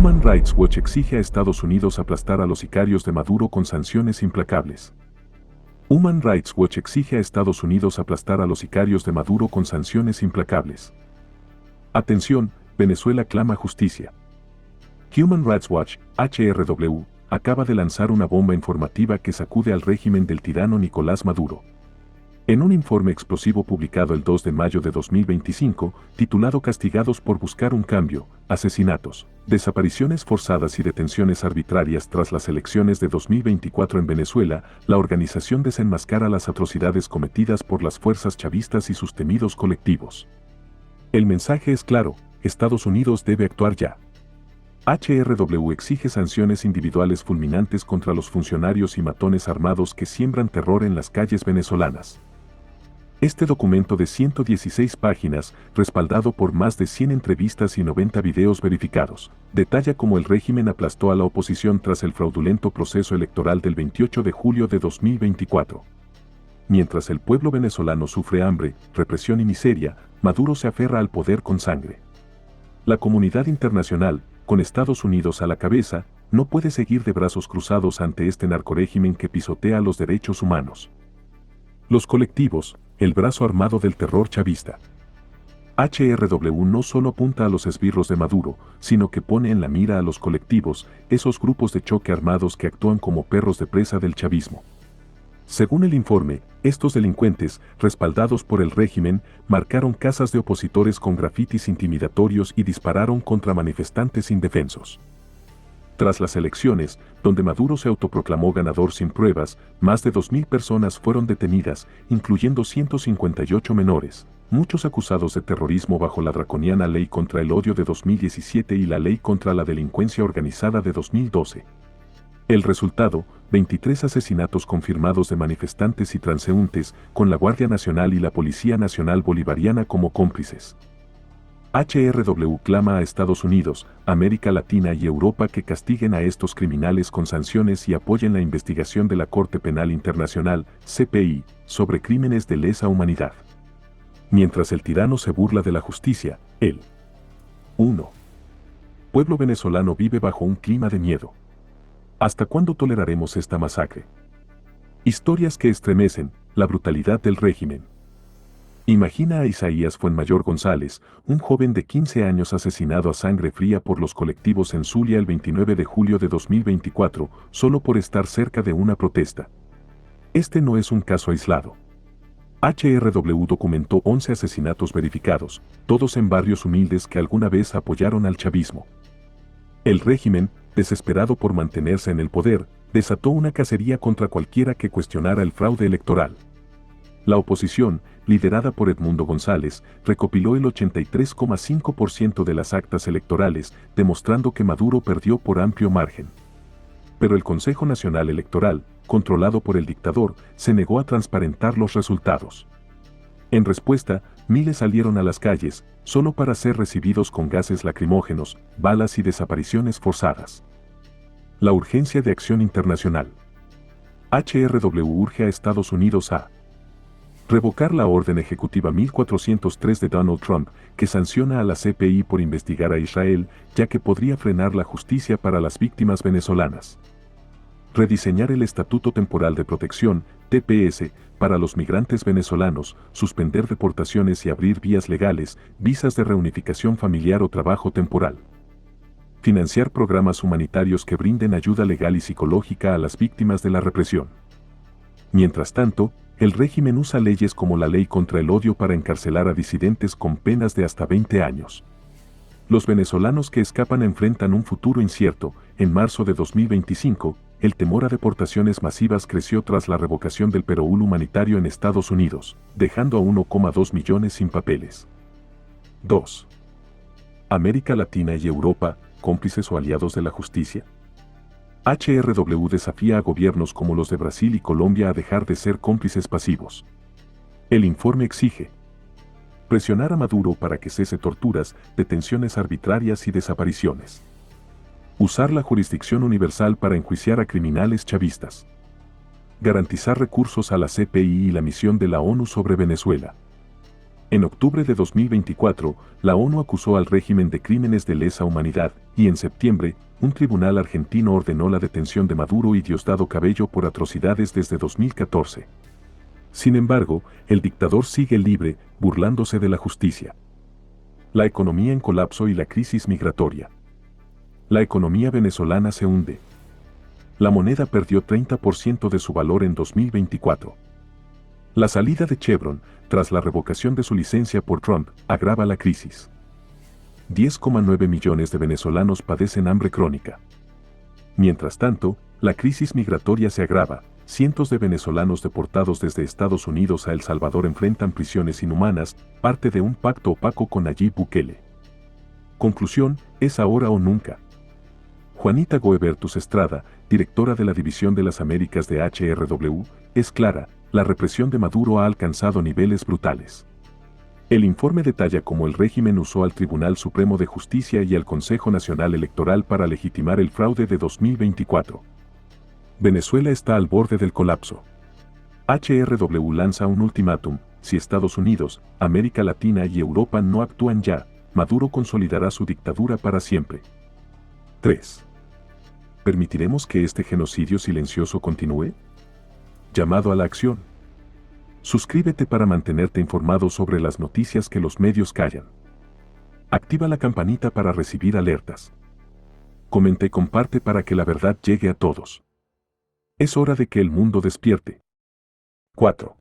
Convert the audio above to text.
Human Rights Watch exige a Estados Unidos aplastar a los sicarios de Maduro con sanciones implacables. Human Rights Watch exige a Estados Unidos aplastar a los sicarios de Maduro con sanciones implacables. Atención, Venezuela clama justicia. Human Rights Watch, HRW, acaba de lanzar una bomba informativa que sacude al régimen del tirano Nicolás Maduro. En un informe explosivo publicado el 2 de mayo de 2025, titulado Castigados por buscar un cambio, asesinatos, desapariciones forzadas y detenciones arbitrarias tras las elecciones de 2024 en Venezuela, la organización desenmascara las atrocidades cometidas por las fuerzas chavistas y sus temidos colectivos. El mensaje es claro, Estados Unidos debe actuar ya. HRW exige sanciones individuales fulminantes contra los funcionarios y matones armados que siembran terror en las calles venezolanas. Este documento de 116 páginas, respaldado por más de 100 entrevistas y 90 videos verificados, detalla cómo el régimen aplastó a la oposición tras el fraudulento proceso electoral del 28 de julio de 2024. Mientras el pueblo venezolano sufre hambre, represión y miseria, Maduro se aferra al poder con sangre. La comunidad internacional, con Estados Unidos a la cabeza, no puede seguir de brazos cruzados ante este narcorégimen que pisotea los derechos humanos. Los colectivos, el brazo armado del terror chavista. HRW no solo apunta a los esbirros de Maduro, sino que pone en la mira a los colectivos, esos grupos de choque armados que actúan como perros de presa del chavismo. Según el informe, estos delincuentes, respaldados por el régimen, marcaron casas de opositores con grafitis intimidatorios y dispararon contra manifestantes indefensos. Tras las elecciones, donde Maduro se autoproclamó ganador sin pruebas, más de 2.000 personas fueron detenidas, incluyendo 158 menores, muchos acusados de terrorismo bajo la draconiana Ley contra el Odio de 2017 y la Ley contra la Delincuencia Organizada de 2012. El resultado, 23 asesinatos confirmados de manifestantes y transeúntes, con la Guardia Nacional y la Policía Nacional Bolivariana como cómplices. HRW clama a Estados Unidos, América Latina y Europa que castiguen a estos criminales con sanciones y apoyen la investigación de la Corte Penal Internacional, CPI, sobre crímenes de lesa humanidad. Mientras el tirano se burla de la justicia, el 1. Pueblo venezolano vive bajo un clima de miedo. ¿Hasta cuándo toleraremos esta masacre? Historias que estremecen, la brutalidad del régimen. Imagina a Isaías Fuenmayor González, un joven de 15 años asesinado a sangre fría por los colectivos en Zulia el 29 de julio de 2024, solo por estar cerca de una protesta. Este no es un caso aislado. HRW documentó 11 asesinatos verificados, todos en barrios humildes que alguna vez apoyaron al chavismo. El régimen, desesperado por mantenerse en el poder, desató una cacería contra cualquiera que cuestionara el fraude electoral. La oposición, liderada por Edmundo González, recopiló el 83,5% de las actas electorales, demostrando que Maduro perdió por amplio margen. Pero el Consejo Nacional Electoral, controlado por el dictador, se negó a transparentar los resultados. En respuesta, miles salieron a las calles, solo para ser recibidos con gases lacrimógenos, balas y desapariciones forzadas. La urgencia de acción internacional. HRW urge a Estados Unidos a revocar la orden ejecutiva 1403 de Donald Trump, que sanciona a la CPI por investigar a Israel, ya que podría frenar la justicia para las víctimas venezolanas. Rediseñar el Estatuto Temporal de Protección, TPS, para los migrantes venezolanos, suspender deportaciones y abrir vías legales, visas de reunificación familiar o trabajo temporal. Financiar programas humanitarios que brinden ayuda legal y psicológica a las víctimas de la represión. Mientras tanto, el régimen usa leyes como la Ley contra el Odio para encarcelar a disidentes con penas de hasta 20 años. Los venezolanos que escapan enfrentan un futuro incierto. En marzo de 2025, el temor a deportaciones masivas creció tras la revocación del permiso humanitario en Estados Unidos, dejando a 1,2 millones sin papeles. 2. América Latina y Europa, cómplices o aliados de la justicia. HRW desafía a gobiernos como los de Brasil y Colombia a dejar de ser cómplices pasivos. El informe exige presionar a Maduro para que cese torturas, detenciones arbitrarias y desapariciones. Usar la jurisdicción universal para enjuiciar a criminales chavistas. Garantizar recursos a la CPI y la misión de la ONU sobre Venezuela. En octubre de 2024, la ONU acusó al régimen de crímenes de lesa humanidad, y en septiembre, un tribunal argentino ordenó la detención de Maduro y Diosdado Cabello por atrocidades desde 2014. Sin embargo, el dictador sigue libre, burlándose de la justicia. La economía en colapso y la crisis migratoria. La economía venezolana se hunde. La moneda perdió 30% de su valor en 2024. La salida de Chevron, tras la revocación de su licencia por Trump, agrava la crisis. 10,9 millones de venezolanos padecen hambre crónica. Mientras tanto, la crisis migratoria se agrava. Cientos de venezolanos deportados desde Estados Unidos a El Salvador enfrentan prisiones inhumanas, parte de un pacto opaco con Nayib Bukele. Conclusión, es ahora o nunca. Juanita Goebertus Estrada, directora de la División de las Américas de HRW, es clara, la represión de Maduro ha alcanzado niveles brutales. El informe detalla cómo el régimen usó al Tribunal Supremo de Justicia y al Consejo Nacional Electoral para legitimar el fraude de 2024. Venezuela está al borde del colapso. HRW lanza un ultimátum: si Estados Unidos, América Latina y Europa no actúan ya, Maduro consolidará su dictadura para siempre. 3. ¿Permitiremos que este genocidio silencioso continúe? Llamado a la acción. Suscríbete para mantenerte informado sobre las noticias que los medios callan. Activa la campanita para recibir alertas. Comenta y comparte para que la verdad llegue a todos. Es hora de que el mundo despierte. 4.